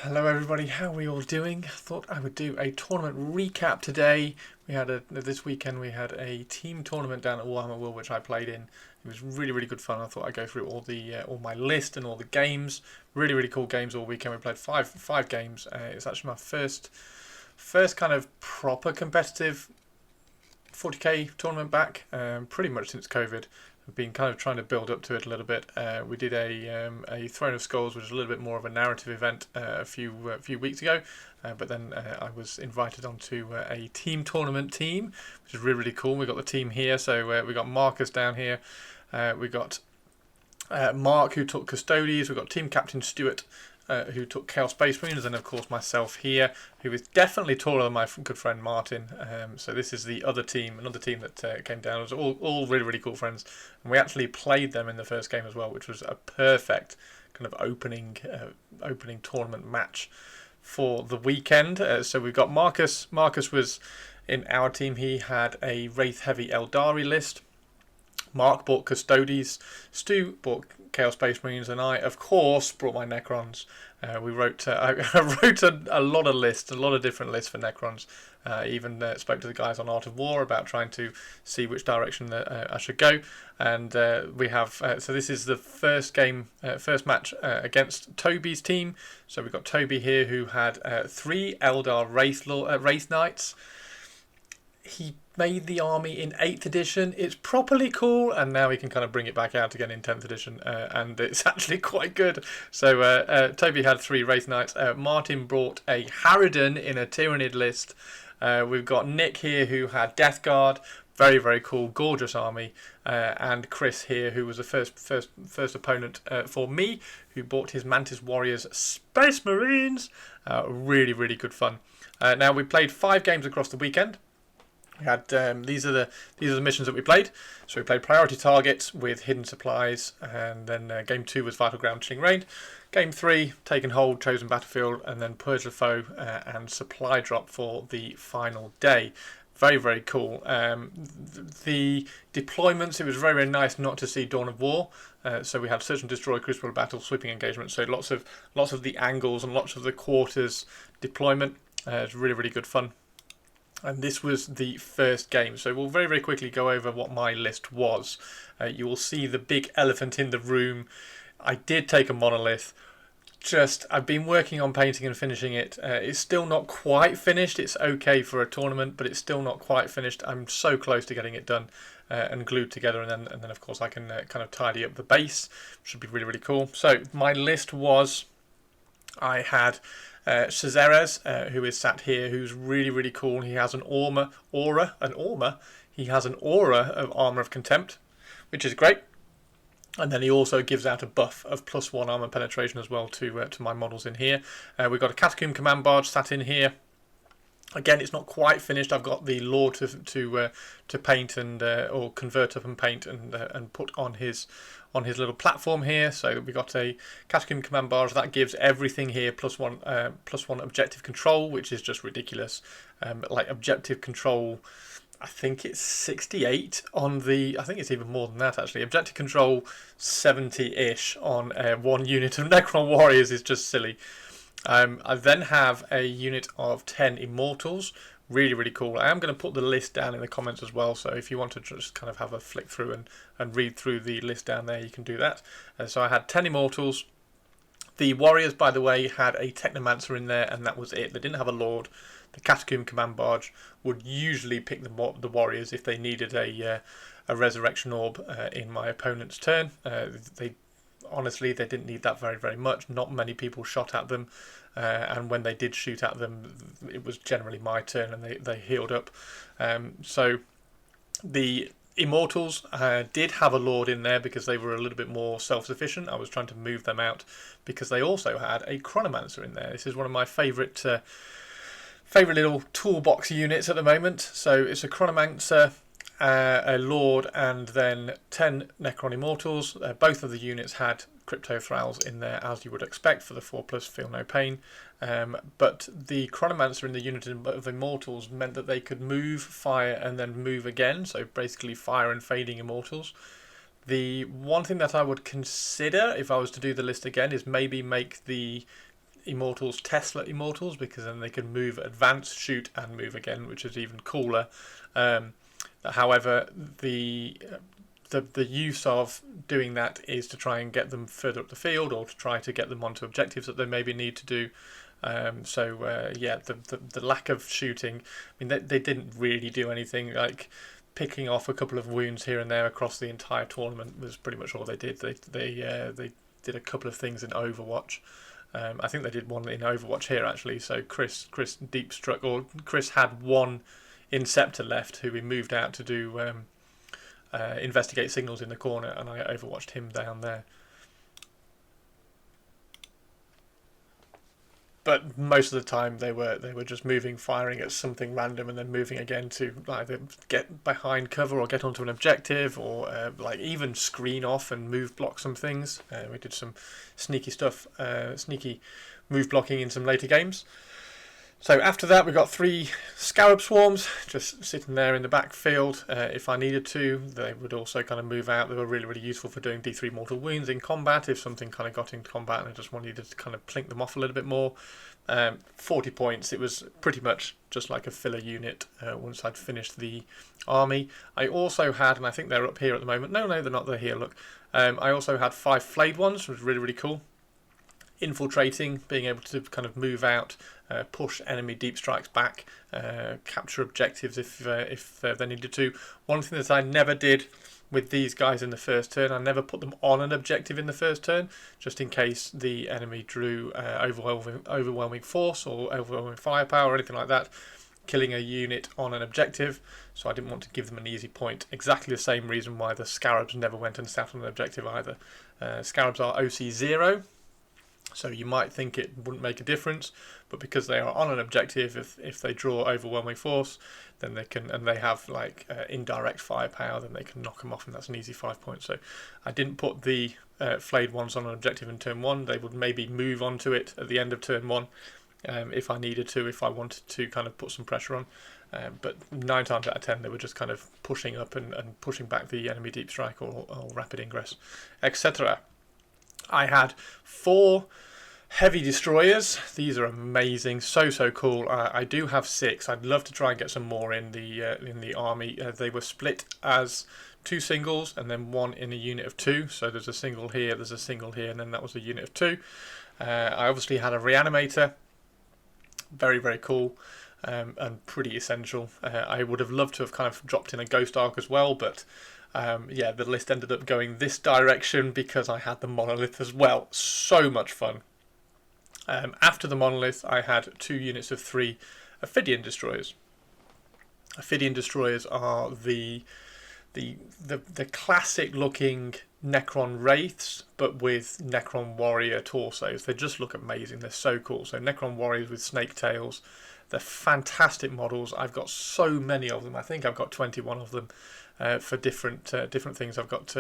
Hello everybody, how are we all doing? Thought I would do a tournament recap today. This weekend we had a team tournament down at Warhammer World which I played in. It was really good fun. I thought I'd go through all my list and all the games. Really cool games all weekend. We played five games. It's actually my first kind of proper competitive 40k tournament back, pretty much since COVID. I've been kind of trying to build up to it a little bit. We did a Throne of Skulls, which is a little bit more of a narrative event a few weeks ago, but then I was invited onto a team tournament team, which is really cool. We got the team here, so we got Marcus down here. We got Mark, who took Custodies. We got Team Captain Stuart, who took Chaos Space Marines, and of course myself here, who is definitely taller than my good friend Martin. So this is the other team, another team that came down. It was all really cool friends, and we actually played them in the first game as well, which was a perfect kind of opening tournament match for the weekend. So we've got Marcus. Marcus was in our team. He had a Wraith Heavy Eldari list. Mark bought Custodies, Stu bought Chaos Space Marines, and I, of course, brought my Necrons. I wrote a lot of lists, a lot of different lists for Necrons. Even spoke to the guys on Art of War about trying to see which direction I should go. And we have, so this is the first match against Toby's team. So we've got Toby here, who had 3 Eldar Wraith Knights. He made the army in 8th edition. It's properly cool, and now we can kind of bring it back out again in 10th edition, and it's actually quite good. So Toby had 3 Wraith Knights. Martin brought a Harridan in a Tyranid list. We've got Nick here, who had Death Guard. Very cool, gorgeous army. And Chris here, who was the first opponent for me, who bought his Mantis Warriors Space Marines. Really good fun. Now we played 5 games across the weekend. We had these are the missions that we played. So we played priority targets with hidden supplies, and then game 2 was vital ground, chilling rain. Game 3, taken hold, chosen battlefield, and then purge the foe and supply drop for the final day. Very cool. The deployments, it was very nice not to see Dawn of War. So we had search and destroy, crucible battle, sweeping engagement. So lots of the angles and lots of the quarters deployment. It's really good fun. And this was the first game, so we'll very quickly go over what my list was. You will see the big elephant in the room. I did take a monolith. I've been working on painting and finishing it. It's still not quite finished. It's okay for a tournament, but it's still not quite finished. I'm so close to getting it done and glued together, and then of course I can kind of tidy up the base. Should be really cool. So my list was, I had Szeras, who is sat here, who's really cool. He has an aura. He has an aura of Armour of Contempt, which is great. And then he also gives out a buff of +1 armour penetration as well to my models in here. We've got a Catacomb Command Barge sat in here. Again, it's not quite finished. I've got the lore to paint and or convert up and paint and put on his little platform here. So we got a Catacomb Command Barge that gives everything here +1 objective control, which is just ridiculous. Like objective control, I think it's 68 on the. I think it's even more than that actually. Objective control 70-ish on one unit of Necron Warriors is just silly. I then have a unit of 10 Immortals. Really cool. I am going to put the list down in the comments as well, so if you want to just kind of have a flick through and read through the list down there, you can do that. So I had 10 Immortals. The Warriors, by the way, had a Technomancer in there, and that was it. They didn't have a Lord. The Catacomb Command Barge would usually pick the Warriors if they needed a Resurrection Orb in my opponent's turn. Honestly, they didn't need that very much. Not many people shot at them, and when they did shoot at them, it was generally my turn, and they healed up. So the Immortals did have a Lord in there because they were a little bit more self-sufficient. I was trying to move them out because they also had a Chronomancer in there. This is one of my favourite little toolbox units at the moment. So it's a Chronomancer, a Lord, and then 10 Necron Immortals. Both of the units had Cryptothralls in there, as you would expect for the 4+ Feel No Pain. But the Chronomancer in the unit of Immortals meant that they could move, fire, and then move again. So basically fire and fading Immortals. The one thing that I would consider if I was to do the list again is maybe make the Immortals Tesla Immortals, because then they can move, advance, shoot, and move again, which is even cooler. However, the use of doing that is to try and get them further up the field, or to try to get them onto objectives that they maybe need to do. Yeah, the lack of shooting. I mean, they didn't really do anything. Like picking off a couple of wounds here and there across the entire tournament was pretty much all they did. They did a couple of things in Overwatch. I think they did one in Overwatch here actually. So Chris deep struck, or Chris had one Inceptor left who we moved out to do investigate signals in the corner, and I overwatched him down there. But most of the time they were just moving, firing at something random, and then moving again to either get behind cover or get onto an objective, or like even screen off and move block some things. We did some sneaky stuff, sneaky move blocking in some later games. So after that, we got 3 Scarab Swarms just sitting there in the backfield. If I needed to, they would also kind of move out. They were really, really useful for doing D3 mortal wounds in combat. If something kind of got into combat and I just wanted to kind of plink them off a little bit more. 40 points. It was pretty much just like a filler unit once I'd finished the army. I also had, and I think they're up here at the moment. No, they're not. They're here. Look. I also had 5 Flayed Ones, which was really, really cool. Infiltrating, being able to kind of move out, push enemy deep strikes back, capture objectives if they needed to. One thing that I never did with these guys in the first turn, I never put them on an objective in the first turn, just in case the enemy drew overwhelming force or overwhelming firepower or anything like that, killing a unit on an objective. So I didn't want to give them an easy point. Exactly the same reason why the Scarabs never went and sat on an objective either. Scarabs are OC 0. So you might think it wouldn't make a difference, but because they are on an objective, if they draw overwhelming force, then they can, and they have like indirect firepower, then they can knock them off, and that's an easy 5 points. So I didn't put the Flayed Ones on an objective in turn 1. They would maybe move onto it at the end of turn 1 if I needed to, if I wanted to kind of put some pressure on. But 9 times out of 10 they were just kind of pushing up and pushing back the enemy deep strike or rapid ingress, etc. I had 4 Heavy Destroyers. These are amazing, so cool. I do have 6. I'd love to try and get some more in the army. They were split as 2 singles and then 1 in a unit of 2. So there's a single here, there's a single here, and then that was a unit of 2. I obviously had a Reanimator. Very cool. And pretty essential. I would have loved to have kind of dropped in a Ghost Arc as well, but yeah, the list ended up going this direction because I had the Monolith as well. So much fun. After the Monolith, I had 2 units of 3 Ophidian Destroyers. Ophidian Destroyers are the classic looking Necron Wraiths, but with Necron Warrior torsos. They just look amazing. They're so cool. So Necron Warriors with snake tails. They're fantastic models. I've got so many of them. I think I've got 21 of them for different things. I've got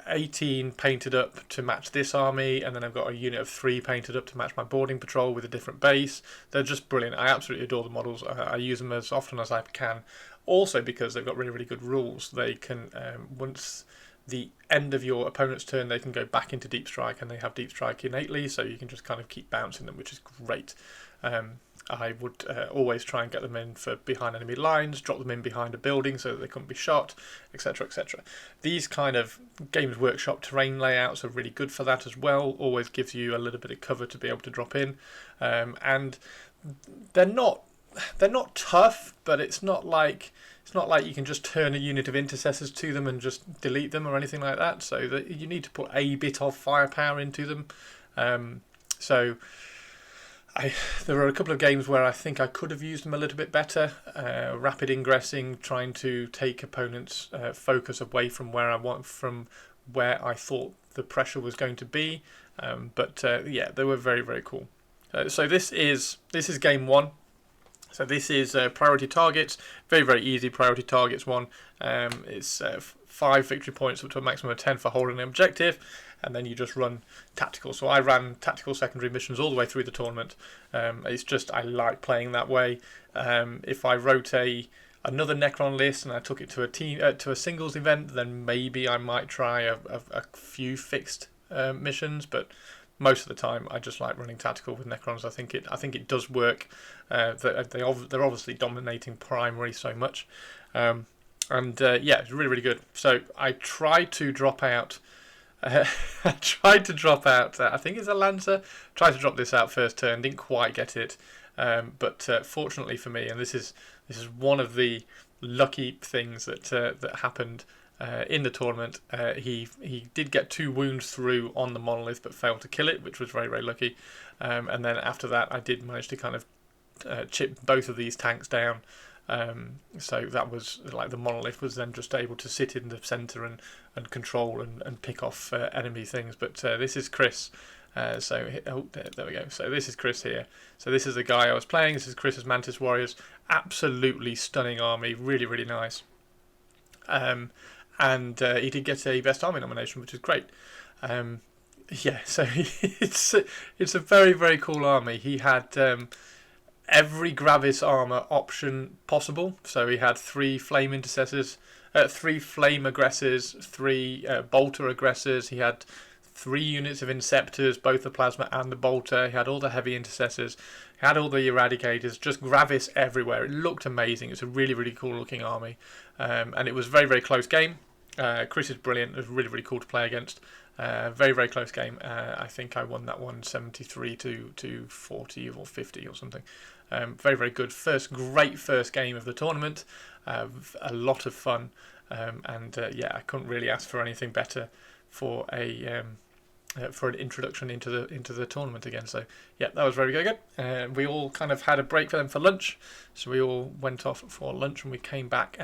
18 painted up to match this army, and then I've got a unit of 3 painted up to match my boarding patrol with a different base. They're just brilliant. I absolutely adore the models. I use them as often as I can. Also because they've got really good rules. They can, once the end of your opponent's turn, they can go back into deep strike, and they have deep strike innately, so you can just kind of keep bouncing them, which is great. I would always try and get them in for behind enemy lines, drop them in behind a building so that they couldn't be shot, etc, etc. These kind of Games Workshop terrain layouts are really good for that as well. Always gives you a little bit of cover to be able to drop in, and they're not tough, but it's not like you can just turn a unit of intercessors to them and just delete them or anything like that. So that you need to put a bit of firepower into them. There were a couple of games where I think I could have used them a little bit better. Rapid ingressing, trying to take opponents' focus away from where I thought the pressure was going to be. Yeah, they were very cool. So this is game 1. So this is priority targets. Very easy priority targets one. It's 5 victory points up to a maximum of 10 for holding an objective, and then you just run tactical. So I ran tactical secondary missions all the way through the tournament. It's just I like playing that way. If I wrote another Necron list and I took it to a singles event, then maybe I might try a few fixed missions, but most of the time I just like running tactical with Necrons. I think it does work. They're obviously dominating primary so much, yeah, it's really really good. So I tried to drop out. I think it's a Lancer. Tried to drop this out first turn, didn't quite get it, but fortunately for me, and this is one of the lucky things that happened in the tournament. He did get 2 wounds through on the monolith, but failed to kill it, which was very very lucky. And then after that, I did manage to kind of chip both of these tanks down. So that was like the monolith was then just able to sit in the centre and control and pick off enemy things. But this is Chris. There we go. So this is Chris here. So this is the guy I was playing. This is Chris's Mantis Warriors. Absolutely stunning army. Really, really nice. And he did get a Best Army nomination, which is great. Yeah, so it's a very, very cool army. He had every Gravis armor option possible. So he had 3 Flame Intercessors, 3 Flame Aggressors, 3 Bolter Aggressors. He had 3 units of Inceptors, both the Plasma and the Bolter. He had all the Heavy Intercessors. He had all the Eradicators, just Gravis everywhere. It looked amazing. It's a really, really cool looking army. And it was a very, very close game. Chris is brilliant. It was really, really cool to play against. Very, very close game. I think I won that one 73 to 40 or 50 or something. Very, very good. Great first game of the tournament. A lot of fun. Yeah, I couldn't really ask for anything better for an introduction into the tournament again. So yeah, that was very, very good. We all kind of had a break for them for lunch, so we all went off for lunch and we came back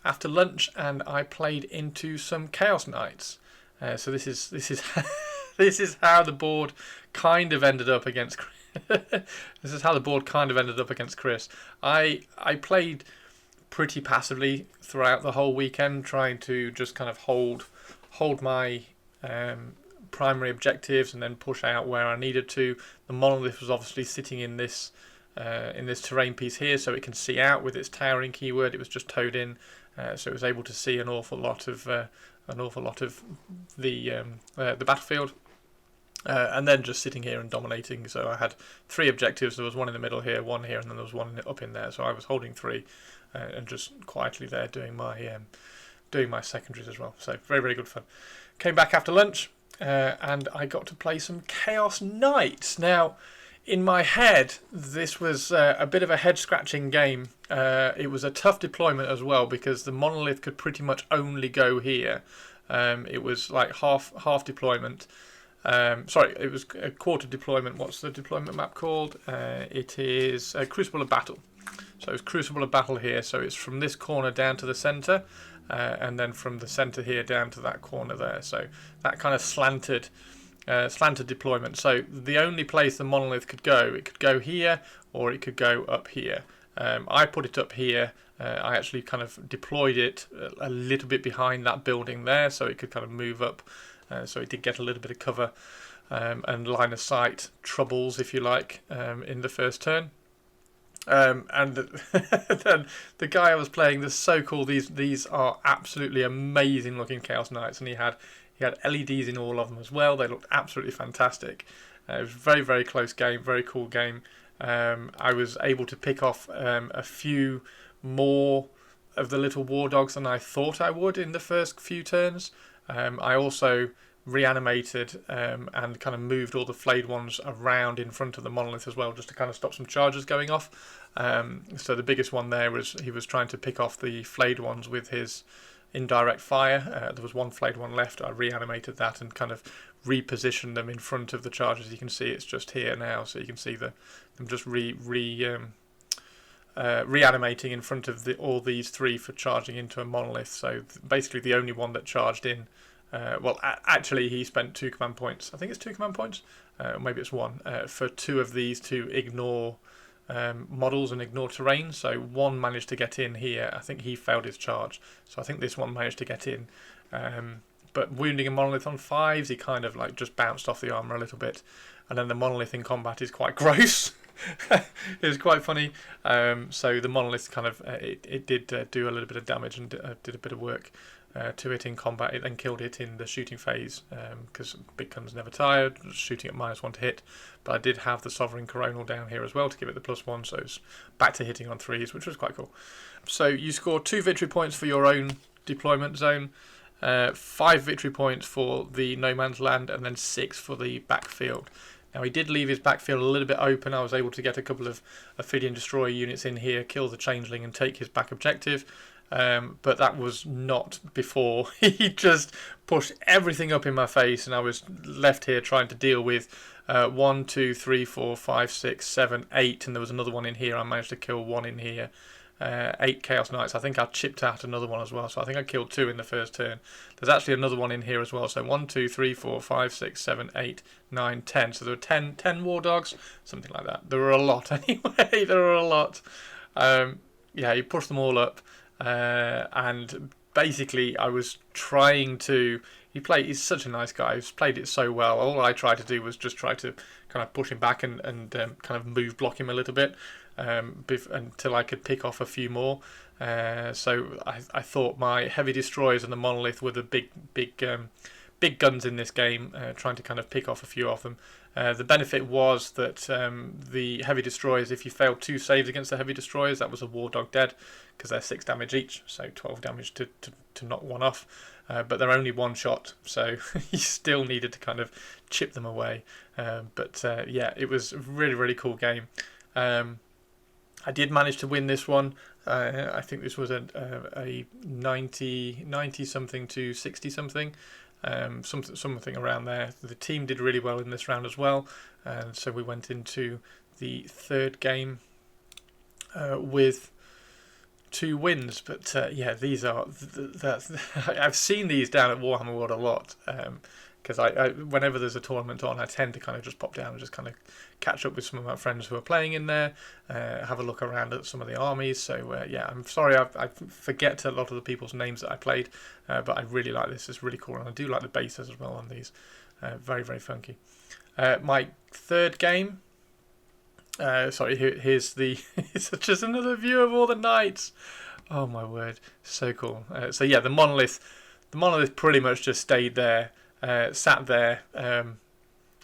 after lunch, and I played into some Chaos Knights. So this is this is how the board kind of ended up against. This is how the board kind of ended up against Chris. I played pretty passively throughout the whole weekend, trying to just kind of hold my primary objectives and then push out where I needed to. The monolith was obviously sitting in this terrain piece here, so it can see out with its towering keyword. It was just towed in, so it was able to see an awful lot of the battlefield. And then just sitting here and dominating. So I had 3 objectives. There was one in the middle here, one here, and then there was one up in there. So I was holding 3 and just quietly there doing my secondaries as well. So very, very good fun. Came back after lunch and I got to play some Chaos Knights. Now, in my head, this was a bit of a head-scratching game. It was a tough deployment as well because the monolith could pretty much only go here. It was like half deployment. Sorry, it was a quarter deployment. What's the deployment map called? It is Crucible of Battle. So it's Crucible of Battle here. So it's from this corner down to the centre, and then from the centre here down to that corner there. So that kind of slanted deployment. So the only place the monolith could go here, or it could go up here. I put it up here. I actually kind of deployed it a little bit behind that building there, so it could kind of move up. So it did get a little bit of cover and line of sight troubles, if you like, in the first turn. And then the guy I was playing, they're so cool. These are absolutely amazing looking Chaos Knights, and he had LEDs in all of them as well. They looked absolutely fantastic. It was a very, very close game, very cool game. I was able to pick off a few more of the little war dogs than I thought I would in the first few turns. I also reanimated and kind of moved all the Flayed Ones around in front of the monolith as well, just to kind of stop some charges going off. So the biggest one there was he was trying to pick off the Flayed Ones with his indirect fire. There was one Flayed One left. I reanimated that and kind of repositioned them in front of the charges. You can see it's just here now, so you can see them just reanimating in front of all these 3 for charging into a monolith. So basically the only one that charged in, actually he spent 2 command points. I think it's 2 command points, maybe it's 1, for 2 of these to ignore models and ignore terrain. So one managed to get in here. I think he failed his charge, so I think this one managed to get in. But wounding a monolith on 5s, he kind of like just bounced off the armor a little bit, and then the monolith in combat is quite gross. It was quite funny. So the monolith kind of it did do a little bit of damage and did a bit of work to it in combat. It then killed it in the shooting phase because big guns never tired, shooting at -1 to hit. But I did have the Sovereign Coronal down here as well to give it the +1, so it's back to hitting on 3s, which was quite cool. So you score 2 victory points for your own deployment zone, 5 victory points for the no man's land, and then 6 for the backfield. Now he did leave his backfield a little bit open. I was able to get a couple of Ophidian Destroyer units in here, kill the Changeling and take his back objective. But that was not before he just pushed everything up in my face, and I was left here trying to deal with 1, 2, 3, 4, 5, 6, 7, 8, and there was another one in here. I managed to kill one in here. 8 Chaos Knights. I think I chipped out another one as well, so I think I killed 2 in the first turn. There's actually another one in here as well, so 1, 2, 3, 4, 5, 6, 7, 8, 9, 10. So there were 10 War Dogs, something like that. There were a lot anyway, there were a lot. Yeah, you pushed them all up, and basically I was trying to... He's such a nice guy, he's played it so well. All I tried to do was just try to kind of push him back and kind of move block him a little bit. Until I could pick off a few more. So I thought my heavy destroyers and the monolith were the big guns in this game, trying to kind of pick off a few of them. The benefit was that the heavy destroyers, if you failed 2 saves against the heavy destroyers, that was a war dog dead, because they're 6 damage each, so 12 damage to knock one off. But they're only 1 shot, so you still needed to kind of chip them away. Yeah, it was a really, really cool game. I did manage to win this one. I think this was a 90 something to 60 something, something around there. The team did really well in this round as well, and so we went into the third game with 2 wins. But yeah, these are I've seen these down at Warhammer World a lot. Because I whenever there's a tournament on, I tend to kind of just pop down and just kind of catch up with some of my friends who are playing in there, have a look around at some of the armies. So yeah, I'm sorry I forget a lot of the people's names that I played, but I really like this. It's really cool, and I do like the bases as well on these. Very, very funky. My third game. Sorry, here's it's just another view of all the knights. Oh my word, so cool. So yeah, the monolith pretty much just stayed there. Sat there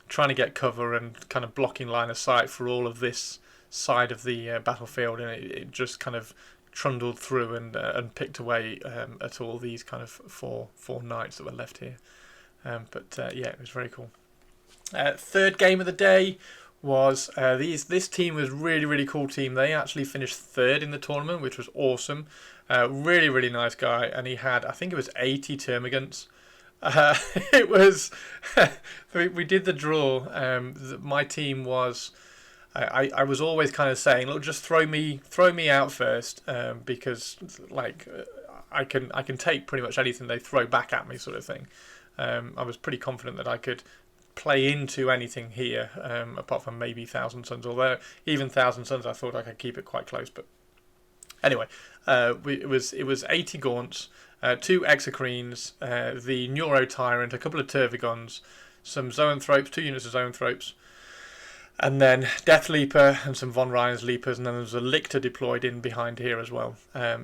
trying to get cover and kind of blocking line of sight for all of this side of the battlefield, and it just kind of trundled through and picked away at all these kind of four knights that were left here. Yeah, it was very cool. Third game of the day was this team was really, really cool team. They actually finished 3rd in the tournament, which was awesome. Really, really nice guy, and he had, I think it was 80 termagants. It was we did the draw. My team was I was always kind of saying, look, just throw me out first, because like I can take pretty much anything they throw back at me, sort of thing. I was pretty confident that I could play into anything here, apart from maybe Thousand Suns, although even Thousand Suns I thought I could keep it quite close. But anyway, it was 80 gaunts, 2 Exocrines, the Neuro Tyrant, a couple of Tervigons, some Zoanthropes, 2 units of Zoanthropes, and then Death Leaper and some Von Ryan's Leapers, and then there's a Lictor deployed in behind here as well.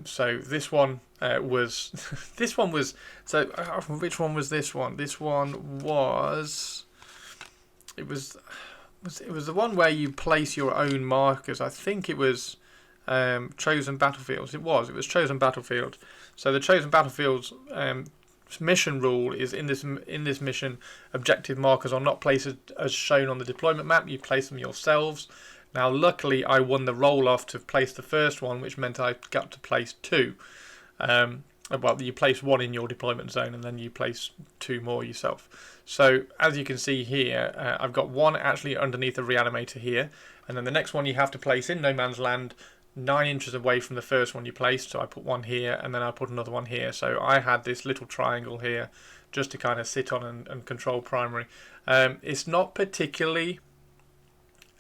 So this one was this one was so which one was this one? This one was it was the one where you place your own markers. I think it was Chosen Battlefields. It was Chosen Battlefield. So the Chosen Battlefields mission rule is in this mission, objective markers are not placed as shown on the deployment map. You place them yourselves. Now, luckily, I won the roll off to place the first one, which meant I got to place 2. Well, you place 1 in your deployment zone, and then you place 2 more yourself. So, as you can see here, I've got 1 actually underneath the Reanimator here, and then the next one you have to place in no man's land, 9 inches away from the first one you placed. So I put 1 here, and then I put another one here. So I had this little triangle here just to kind of sit on and control primary. It's not particularly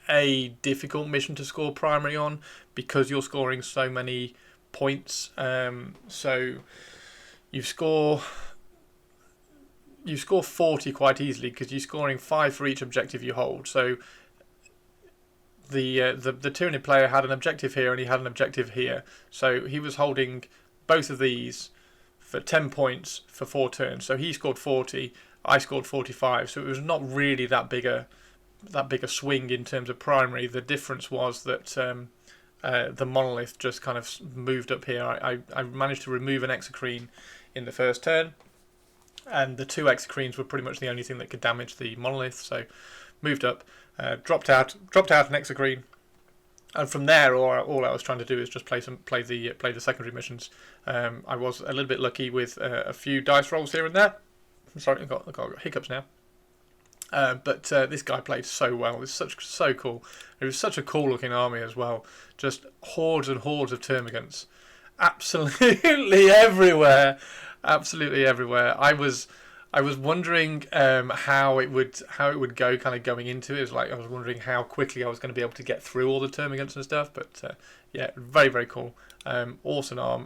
a difficult mission to score primary on, because you're scoring so many points. So you score 40 quite easily, because you're scoring 5 for each objective you hold. So the Tyranid player had an objective here and he had an objective here, so he was holding both of these for 10 points for 4 turns. So he scored 40, I scored 45. So it was not really that big a swing in terms of primary. The difference was that the monolith just kind of moved up here. I managed to remove an Exocrine in the first turn, and the 2 Exocrines were pretty much the only thing that could damage the monolith. So moved up, dropped out an Exocrine. And from there, all I was trying to do is just play the secondary missions. I was a little bit lucky with a few dice rolls here and there. I'm sorry, I've got hiccups now. But this guy played so well. It was so cool. It was such a cool looking army as well. Just hordes and hordes of termagants, absolutely everywhere. Absolutely everywhere. I was wondering how it would go, kind of going into it. It was like I was wondering how quickly I was going to be able to get through all the termagants and stuff. But yeah, very, very cool. Awesome army,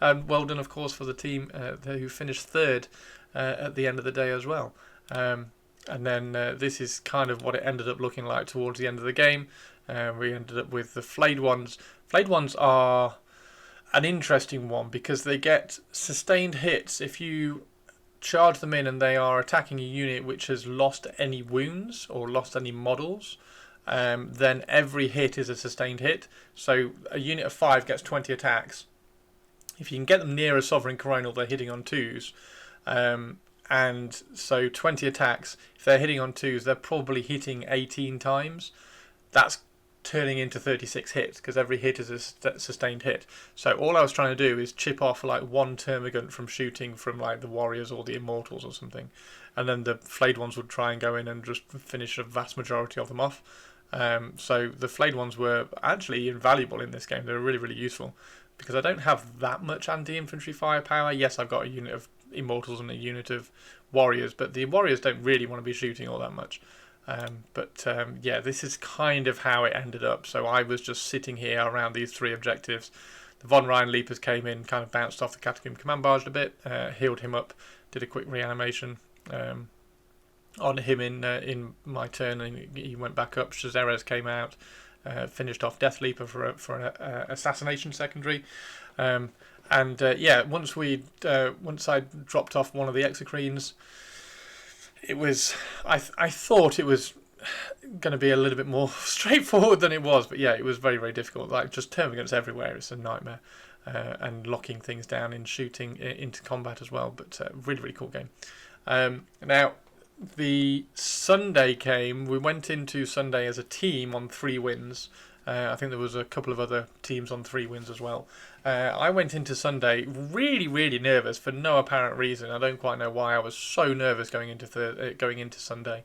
and well done, of course, for the team who finished third at the end of the day as well. And then this is kind of what it ended up looking like towards the end of the game. We ended up with the Flayed Ones. Flayed Ones are an interesting one because they get sustained hits if you charge them in and they are attacking a unit which has lost any wounds or lost any models. Then every hit is a sustained hit. So a unit of 5 gets 20 attacks. If you can get them near a Sovereign Coronal, they're hitting on 2s. And so 20 attacks, if they're hitting on 2s, they're probably hitting 18 times. That's turning into 36 hits because every hit is a sustained hit. So all I was trying to do is chip off like 1 termagant from shooting from like the Warriors or the Immortals or something, and then the Flayed Ones would try and go in and just finish a vast majority of them off. So the Flayed Ones were actually invaluable in this game. They were really, really useful because I don't have that much anti-infantry firepower. Yes, I've got a unit of Immortals and a unit of Warriors, but the Warriors don't really want to be shooting all that much. Yeah, this is kind of how it ended up. So I was just sitting here around these 3 objectives. The Von Ryan Leapers came in, kind of bounced off the Catacomb Command Barge a bit, healed him up, did a quick reanimation on him in my turn, and he went back up. Szeras came out, finished off Death Leaper for an assassination secondary. Yeah, once I dropped off one of the Exocrines, it was I thought it was going to be a little bit more straightforward than it was, but yeah, it was very, very difficult. Like just termagants everywhere, it's a nightmare, and locking things down in shooting into combat as well. But really, really cool game. Now the Sunday came. We went into Sunday as a team on 3 wins. I think there was a couple of other teams on 3 wins as well. I went into Sunday really, really nervous for no apparent reason. I don't quite know why I was so nervous going into Sunday.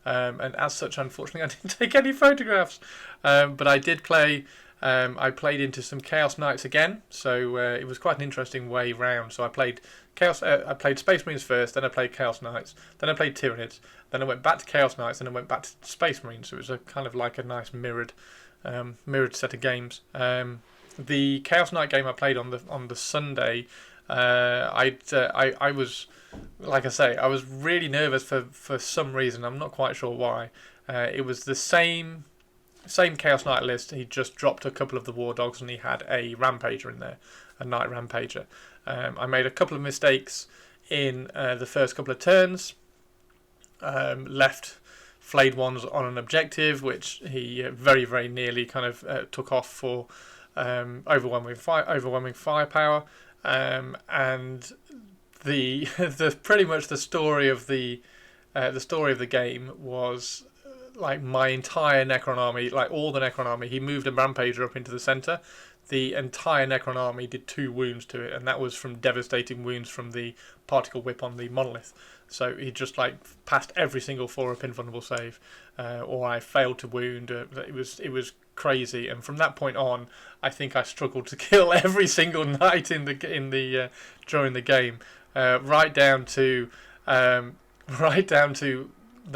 And as such, unfortunately, I didn't take any photographs. But I did play. I played into some Chaos Knights again, so it was quite an interesting way round. So I played Chaos. I played Space Marines first, then I played Chaos Knights, then I played Tyranids, then I went back to Chaos Knights, then I went back to Space Marines. So it was a kind of like a nice mirrored set of games. The Chaos Knight game I played on the Sunday, I was, like I say, I was really nervous for some reason. I'm not quite sure why. It was the same Chaos Knight list. He just dropped a couple of the War Dogs and he had a Rampager in there, a Knight Rampager. I made a couple of mistakes in the first couple of turns. Left Flayed Ones on an objective, which he very, very nearly kind of took off for overwhelming firepower, and the pretty much the story of the game was like my entire Necron army, like all the Necron army. He moved a Rampager up into the centre. The entire Necron army did 2 wounds to it, and that was from devastating wounds from the particle whip on the monolith. So he just like passed every single 4-up invulnerable save, or I failed to wound. It was crazy, and from that point on, I think I struggled to kill every single knight in the during the game, right down to the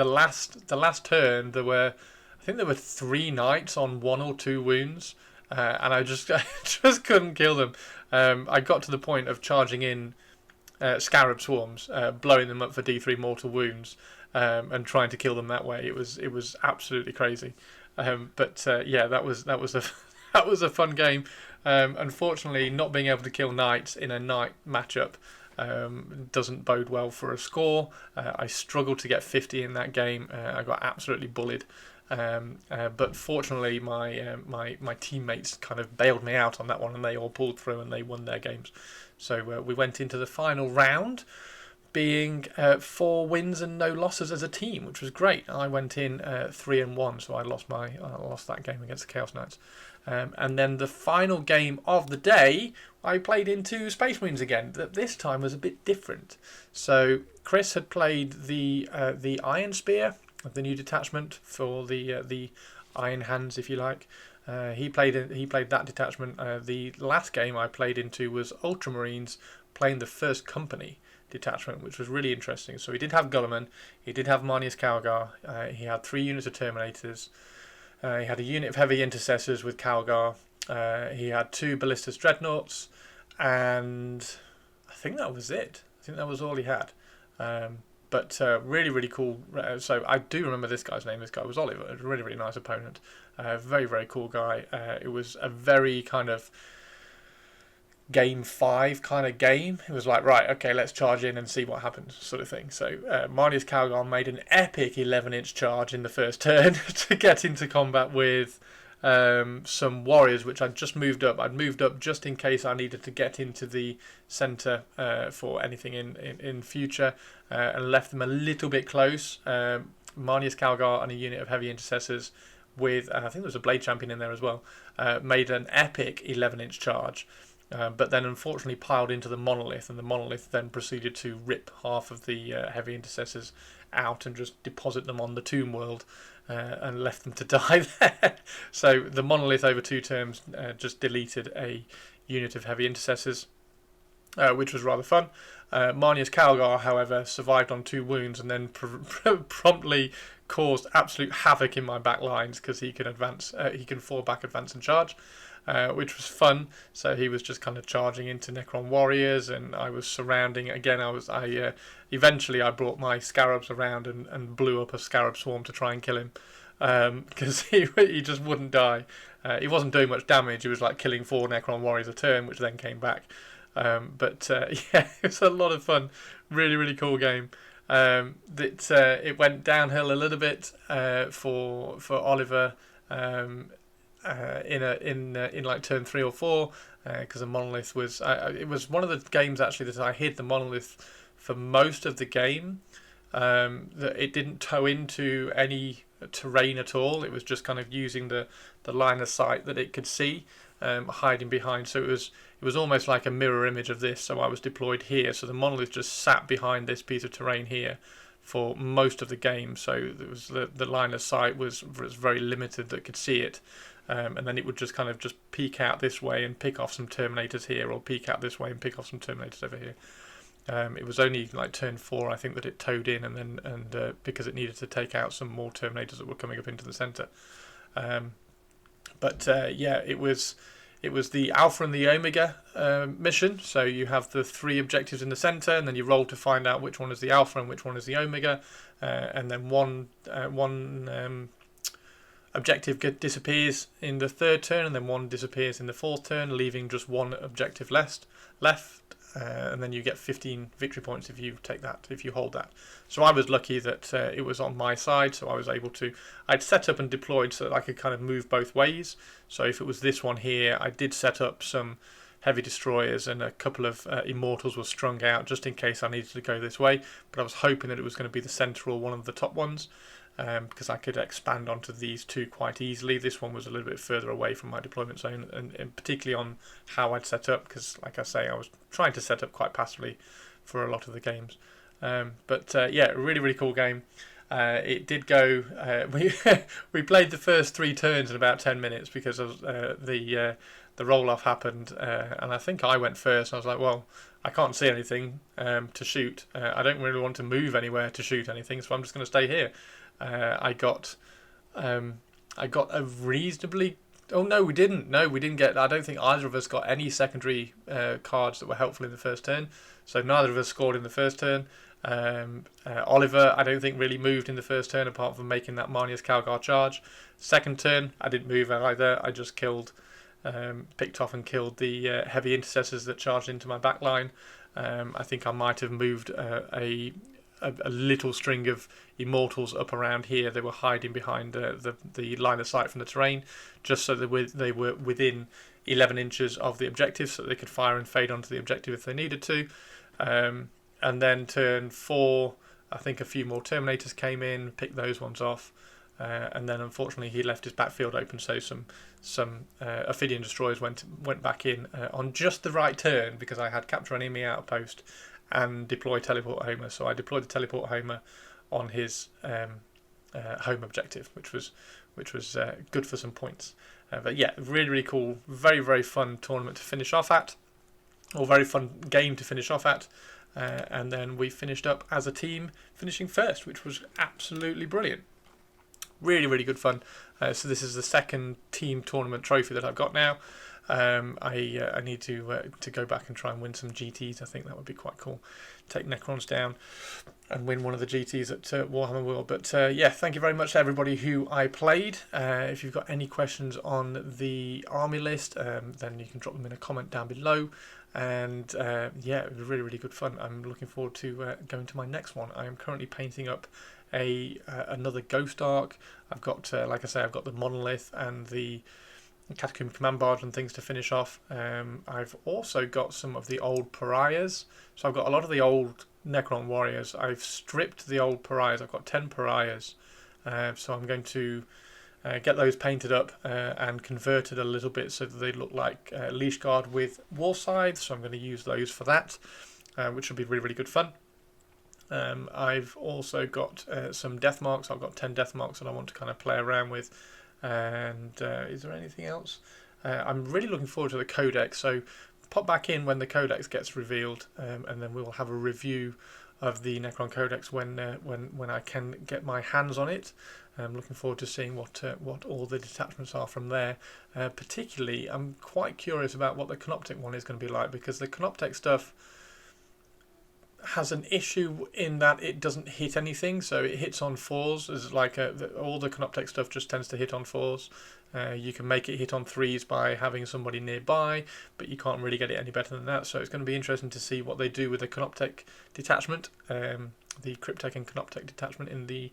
last turn. I think there were 3 knights on 1 or 2 wounds, and I just couldn't kill them. I got to the point of charging in Scarab Swarms, blowing them up for D3 mortal wounds, and trying to kill them that way. It was absolutely crazy. Yeah, that was that was a fun game. Unfortunately, not being able to kill knights in a knight matchup doesn't bode well for a score. I struggled to get 50 in that game. I got absolutely bullied. But fortunately, my teammates kind of bailed me out on that one, and they all pulled through and they won their games. So we went into the final round being 4 wins and no losses as a team, which was great. I went in 3-1, so I lost that game against the Chaos Knights. And then the final game of the day, I played into Space Marines again. This time was a bit different. So Chris had played the Iron Spear, the new detachment for the Iron Hands, if you like. He played that detachment. The last game I played into was Ultramarines, playing the First Company detachment, which was really interesting. So he did have Gulliman, he did have Marnius Calgar, he had 3 units of Terminators, he had a unit of Heavy Intercessors with Calgar, he had 2 Ballistas Dreadnoughts, and I think that was it. I think that was all he had. But really, really cool. So I do remember this guy's name. This guy was Oliver. A really, really nice opponent. Very, very cool guy. It was a very kind of game 5 kind of game. It was like, right, okay, let's charge in and see what happens, sort of thing. So Marnius Calgar made an epic 11-inch charge in the first turn to get into combat with some warriors, which I'd just moved up. I'd moved up just in case I needed to get into the centre for anything in future, and left them a little bit close. Marnius Calgar and a unit of Heavy Intercessors with, I think there was a Blade Champion in there as well, made an epic 11-inch charge. But then unfortunately piled into the Monolith, and the Monolith then proceeded to rip half of the Heavy Intercessors out and just deposit them on the Tomb World, and left them to die there. So the Monolith over 2 turns just deleted a unit of Heavy Intercessors, which was rather fun. Marnius Calgar, however, survived on 2 wounds and then promptly caused absolute havoc in my back lines because he can advance, he can fall back, advance and charge. Which was fun. So he was just kind of charging into Necron Warriors, and I was surrounding. Again, eventually I brought my Scarabs around and blew up a Scarab Swarm to try and kill him, because he just wouldn't die. He wasn't doing much damage. He was like killing 4 Necron Warriors a turn, which then came back. But yeah, it was a lot of fun. Really, really cool game. It went downhill a little bit for Oliver. In like turn 3 or 4, because the Monolith was it was one of the games actually that I hid the Monolith for most of the game. That it didn't tow into any terrain at all. It was just kind of using the line of sight that it could see, hiding behind. So it was almost like a mirror image of this. So I was deployed here, so the Monolith just sat behind this piece of terrain here for most of the game. So it was the line of sight was very limited that could see it. And then it would just kind of just peek out this way and pick off some Terminators here, or peek out this way and pick off some Terminators over here. It was only like turn 4, I think, that it towed in, and because it needed to take out some more Terminators that were coming up into the centre. Yeah, it was the Alpha and the Omega mission. So you have the 3 objectives in the centre, and then you roll to find out which one is the Alpha and which one is the Omega, and then one objective disappears in the 3rd turn, and then one disappears in the 4th turn, leaving just 1 objective left. And then you get 15 victory points if you take that, if you hold that. So I was lucky that it was on my side, so I was able to. I'd set up and deployed so that I could kind of move both ways. So if it was this one here, I did set up some Heavy Destroyers, and a couple of Immortals were strung out just in case I needed to go this way. But I was hoping that it was going to be the centre or one of the top ones, because I could expand onto these 2 quite easily. This one was a little bit further away from my deployment zone, and particularly on how I'd set up, because like I say, I was trying to set up quite passively for a lot of the games. Yeah, really, really cool game. It did go. We played the first 3 turns in about 10 minutes because of the roll off happened, and I think I went first. I was like, well, I can't see anything to shoot. I don't really want to move anywhere to shoot anything, so I'm just going to stay here. I got a reasonably. Oh no, we didn't. No, we didn't get. I don't think either of us got any secondary cards that were helpful in the first turn. So neither of us scored in the first turn. Oliver, I don't think really moved in the first turn, apart from making that Marnius Calgar charge. Second turn, I didn't move either. I just killed picked off and killed the heavy intercessors that charged into my backline. I think I might have moved a little string of Immortals up around here. They were hiding behind the line of sight from the terrain, just so that they were within 11 inches of the objective, so that they could fire and fade onto the objective if they needed to. And then turn 4, I think a few more Terminators came in, picked those ones off, and then unfortunately he left his backfield open, so some Ophidian Destroyers went back in on just the right turn, because I had Capture an Enemy Outpost and deploy Teleport Homer. So I deployed the Teleport Homer on his home objective, which was good for some points. But yeah, really cool, very fun tournament to finish off at, or very fun game to finish off at. And then we finished up as a team, finishing first, which was absolutely brilliant. Really good fun. So this is the second team tournament trophy that I've got now. I need to go back and try and win some GTs. I think that would be quite cool. Take Necrons down and win one of the GTs at Warhammer World. But yeah, thank you very much to everybody who I played. If you've got any questions on the army list, then you can drop them in a comment down below. And yeah, it was really good fun. I'm looking forward to going to my next one. I am currently painting up another Ghost Arc. I've got, like I say, I've got the Monolith and the Catacomb Command Barge and things to finish off. I've also got some of the old Pariahs. So I've got a lot of the old Necron Warriors. I've stripped the old Pariahs. I've got 10 Pariahs. So I'm going to get those painted up and converted a little bit so that they look like Leash Guard with War Scythes. So I'm going to use those for that, which will be really good fun. I've also got some Death Marks. I've got 10 Death Marks that I want to kind of play around with. And is there anything else? I'm really looking forward to the Codex, so pop back in when the Codex gets revealed, and then we will have a review of the Necron Codex when I can get my hands on it. I'm looking forward to seeing what all the detachments are from there. Particularly, I'm quite curious about what the Canoptek one is going to be like, because the Canoptek stuff has an issue in that it doesn't hit anything, so it hits on 4s. It's like all the Canoptek stuff just tends to hit on 4s. You can make it hit on 3s by having somebody nearby, but you can't really get it any better than that. So it's going to be interesting to see what they do with the Canoptek detachment, the Cryptek and Canoptek detachment in the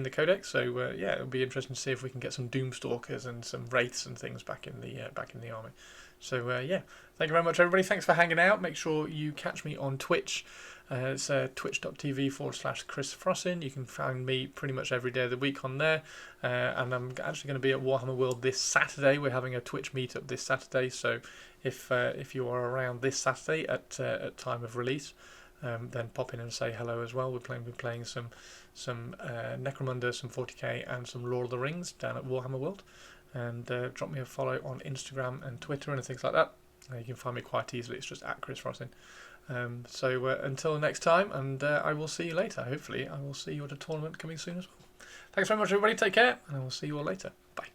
Codex. So yeah, it'll be interesting to see if we can get some Doomstalkers and some Wraiths and things back in the army. So yeah, thank you very much, everybody. Thanks for hanging out. Make sure you catch me on Twitch. It's twitch.tv/Chris Frossin. You can find me pretty much every day of the week on there. And I'm actually going to be at Warhammer World this Saturday. We're having a Twitch meetup this Saturday. So if you are around this Saturday at time of release, then pop in and say hello as well. We're playing some Necromunda, some 40k, and some Lord of the Rings down at Warhammer World. And drop me a follow on Instagram and Twitter and things like that. You can find me quite easily. It's just at Chris Frossin. So until next time, and I will see you later. Hopefully I will see you at a tournament coming soon as well. Thanks very much, everybody. Take care, and I will see you all later. Bye.